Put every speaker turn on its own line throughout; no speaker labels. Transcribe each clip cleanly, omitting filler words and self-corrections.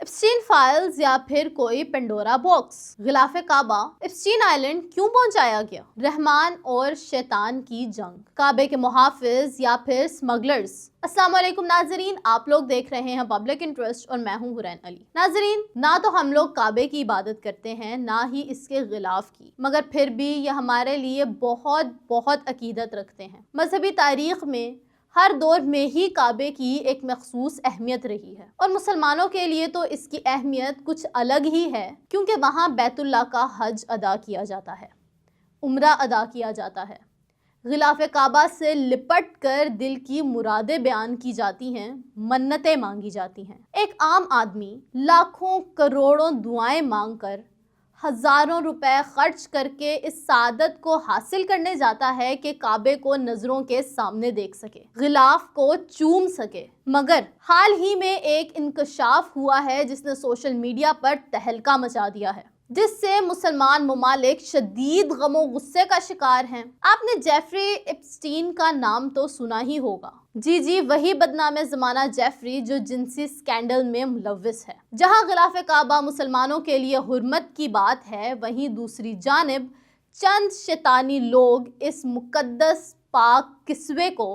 Epstein files या फिर कोई पेंडोरा बॉक्स। गिलाफ काबा एप्स्टीन आइलैंड क्यों पहुंचाया गया? रहमान और शैतान की जंग, काबे के मुहाफिज या फिर स्मगलर्स। अस्सलाम वालेकुम नाजरीन, आप लोग देख रहे हैं पब्लिक इंटरेस्ट और मैं हूं हुरैन अली। नाजरीन, ना तो हम लोग काबे की इबादत करते हैं ना ही इसके गिलाफ की, मगर फिर भी ये हमारे लिए बहुत बहुत अकीदत रखते हैं। मजहबी तारीख में हर दौर में ही काबे की एक मखसूस अहमियत रही है और मुसलमानों के लिए तो इसकी अहमियत कुछ अलग ही है, क्योंकि वहाँ बैतुल्लाह का हज अदा किया जाता है, उम्रा अदा किया जाता है। गिलाफ काबा से लिपट कर दिल की मुरादें बयान की जाती हैं, मन्नतें मांगी जाती हैं। एक आम आदमी लाखों करोड़ों दुआएं मांग कर, हजारों रुपए खर्च करके इस सादत को हासिल करने जाता है कि काबे को नजरों के सामने देख सके, गिलाफ को चूम सके। मगर हाल ही में एक इंकशाफ हुआ है जिसने सोशल मीडिया पर तहलका मचा दिया है, जिससे मुसलमान ममालिक शदीद गमो गुस्से का शिकार हैं। आपने जेफरी एप्स्टीन का नाम तो सुना ही होगा। जी, वही बदनामे ज़माना जेफरी जो जिनसी स्कैंडल में मुलव्विस है। जहां गिलाफ काबा मुसलमानों के लिए हुर्मत की बात है, वहीं दूसरी जानिब चंद शैतानी लोग इस मुकद्दस पाक किस्वे को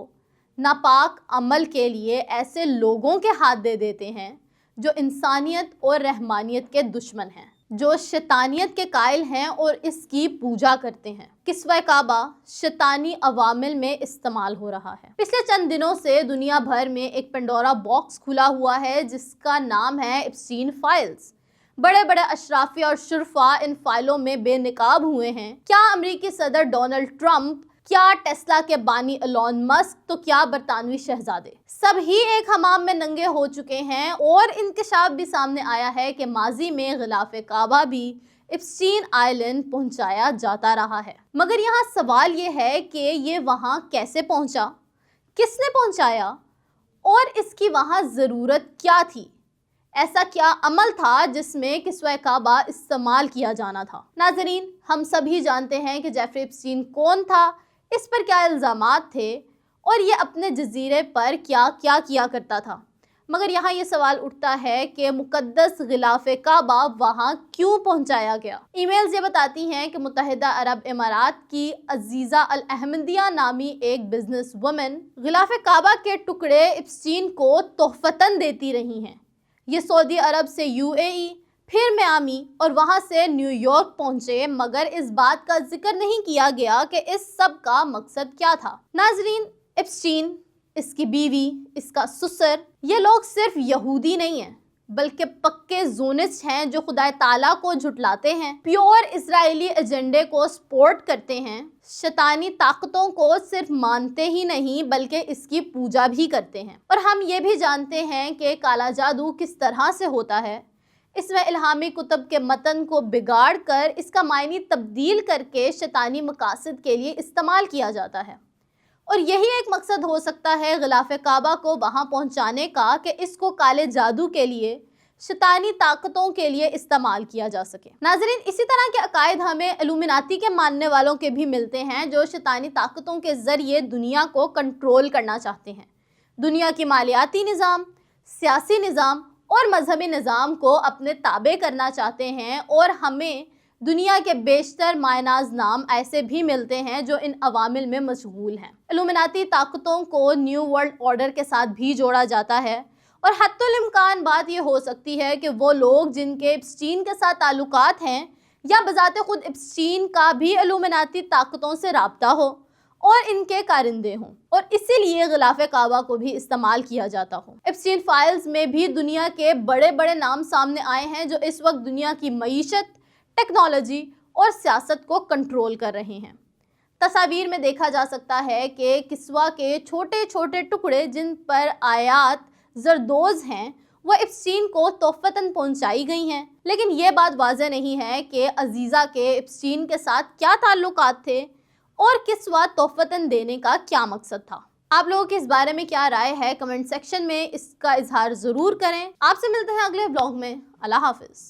नापाक अमल के लिए ऐसे लोगों के हाथ दे देते हैं जो इंसानियत और रहमानियत के दुश्मन हैं, जो शैतानियत के कायल हैं और इसकी पूजा करते हैं। किस्वा काबा शैतानी अवामिल में इस्तेमाल हो रहा है। पिछले चंद दिनों से दुनिया भर में एक पेंडोरा बॉक्स खुला हुआ है जिसका नाम है एप्स्टीन फाइल्स। बड़े बड़े अशराफी और शुरफा इन फाइलों में बेनकाब हुए हैं। क्या अमेरिकी सदर डोनाल्ड ट्रंप, क्या टेस्ला के बानी एलोन मस्क, तो क्या बरतानवी शहजादे, सब ही एक हमाम में नंगे हो चुके हैं। और इंकशाफ भी सामने आया है कि माजी में गिलाफ काबा भी एप्स्टीन आइलैंड पहुंचाया जाता रहा है। मगर यहाँ सवाल ये है कि ये वहाँ कैसे पहुंचा, किसने पहुंचाया और इसकी वहाँ ज़रूरत क्या थी? ऐसा क्या अमल था जिसमें किस्वा काबा इस्तेमाल किया जाना था? नाजरीन, हम सभी जानते हैं कि जेफरी एप्स्टीन कौन था, इस पर क्या इल्ज़ामात थे और ये अपने जजीरे पर क्या क्या किया करता था। मगर यहाँ ये सवाल उठता है कि मुकद्दस गिलाफ काबा वहाँ क्यों पहुँचाया गया? ईमेल्स ये बताती हैं कि मुत्तहिदा अरब इमारात की अजीज़ा अल अहमदिया नामी एक बिजनेस वुमन गिलाफ काबा के टुकड़े एप्स्टीन को तोहफतन देती रही हैं। ये सऊदी अरब से यूएई, फिर मियामी और वहाँ से न्यूयॉर्क पहुँचे, मगर इस बात का जिक्र नहीं किया गया कि इस सब का मकसद क्या था। नाजरीन, एप्स्टीन, इसकी बीवी, इसका ससुर, ये लोग सिर्फ यहूदी नहीं हैं बल्कि पक्के ज़ोनिस्ट हैं जो खुदा ताला को झुटलाते हैं, प्योर इजरायली एजेंडे को सपोर्ट करते हैं, शैतानी ताकतों को सिर्फ मानते ही नहीं बल्कि इसकी पूजा भी करते हैं। और हम ये भी जानते हैं कि काला जादू किस तरह से होता है। इसमें इल्हामी कुतुब के मतन को बिगाड़ कर इसका मायनी तब्दील करके शैतानी मकासद के लिए इस्तेमाल किया जाता है। और यही एक मकसद हो सकता है गिलाफ काबा को वहाँ पहुँचाने का कि इसको काले जादू के लिए, शैतानी ताकतों के लिए इस्तेमाल किया जा सके। नाजरीन, इसी तरह के अकायद हमें इल्यूमिनाती के मानने वालों के भी मिलते हैं जो शैतानी ताकतों के ज़रिए दुनिया को कंट्रोल करना चाहते हैं, दुनिया की मालियाती निज़ाम, सियासी निज़ाम और मजहबी निज़ाम को अपने ताबे करना चाहते हैं। और हमें दुनिया के बेशतर मायनाज नाम ऐसे भी मिलते हैं जो इन अवामिल में मशगूल हैं। इल्यूमिनाती ताकतों को न्यू वर्ल्ड ऑर्डर के साथ भी जोड़ा जाता है और हत्तुल इम्कान बात ये हो सकती है कि वो लोग जिनके एप्स्टीन के साथ ताल्लुकात हैं या बजाते खुद एप्स्टीन का भी इल्यूमिनाती ताकतों से राब्ता हो और इनके कारिंदे हों, और इसीलिए गिलाफ काबा को भी इस्तेमाल किया जाता हो। एप्स्टीन फाइल्स में भी दुनिया के बड़े बड़े नाम सामने आए हैं जो इस वक्त दुनिया की मईशत, टेक्नोलॉजी और सियासत को कंट्रोल कर रहे हैं। तस्वीर में देखा जा सकता है कि किस्वा के छोटे छोटे टुकड़े जिन पर आयात जरदोज हैं वो एप्स्टीन को तोहफतन पहुंचाई गई हैं। लेकिन ये बात वाज़ेह नहीं है कि अजीज़ा के एप्स्टीन के साथ क्या ताल्लुकात थे और किस्वा तोहफतन देने का क्या मकसद था। आप लोगों की इस बारे में क्या राय है? कमेंट सेक्शन में इसका इजहार ज़रूर करें। आपसे मिलते हैं अगले ब्लॉग में। अल्लाह हाफिज़।